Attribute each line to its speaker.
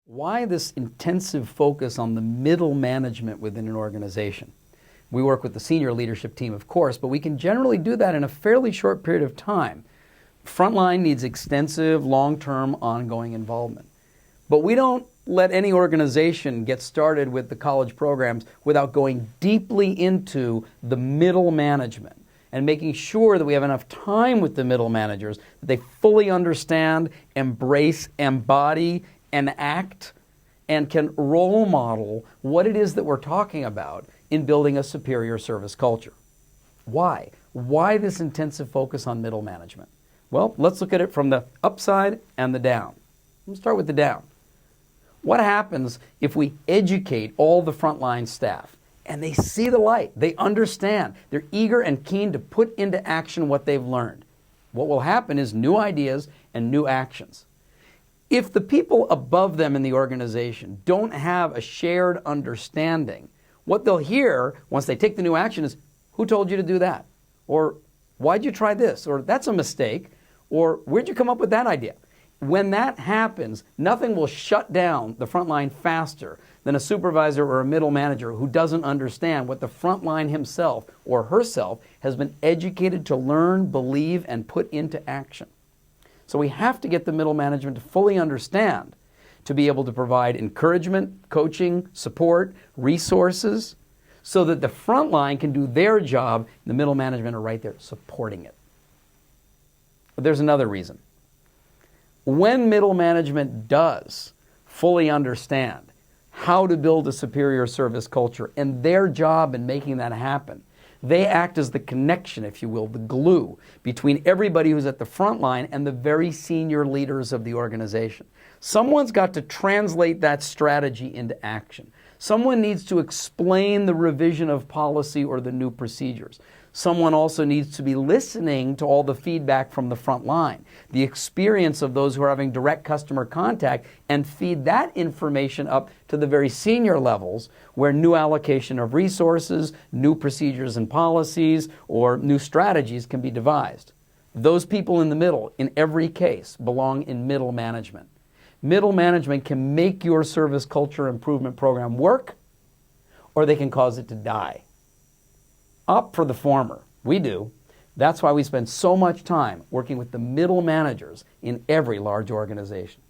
Speaker 1: Why this intensive focus on the middle management within an organization? We work with the senior leadership team, of course, but we can generally do that in a fairly short period of time. Frontline needs extensive, long-term, ongoing involvement. But we don't let any organization get started with the college programs without going deeply into the middle management and making sure that we have enough time with the middle managers that they fully understand, embrace, embody, and act, and can role model what it is that we're talking about in building a superior service culture. Why? Why this intensive focus on middle management? Well, let's look at it from the upside and the down. Let's start with the down. What happens if we educate all the frontline staff and they see the light, they understand, they're eager and keen to put into action what they've learned? What will happen is new ideas and new actions. If the people above them in the organization don't have a shared understanding, what they'll hear once they take the new action is, who told you to do that? Or why'd you try this? Or that's a mistake. Or where'd you come up with that idea? When that happens, nothing will shut down the front line faster than a supervisor or a middle manager who doesn't understand what the front line himself or herself has been educated to learn, believe, and put into action. So we have to get the middle management to fully understand, to be able to provide encouragement, coaching, support, resources, so that the front line can do their job, and the middle management are right there supporting it. But there's another reason. When middle management does fully understand how to build a superior service culture and their job in making that happen, they act as the connection, if you will, the glue between everybody who's at the front line and the very senior leaders of the organization. Someone's got to translate that strategy into action. Someone needs to explain the revision of policy or the new procedures. Someone also needs to be listening to all the feedback from the front line, the experience of those who are having direct customer contact, and feed that information up to the very senior levels where new allocation of resources, new procedures and policies, or new strategies can be devised. Those people in the middle, in every case, belong in middle management. Middle management can make your service culture improvement program work, or they can cause it to die. Opt for the former. We do. That's why we spend so much time working with the middle managers in every large organization.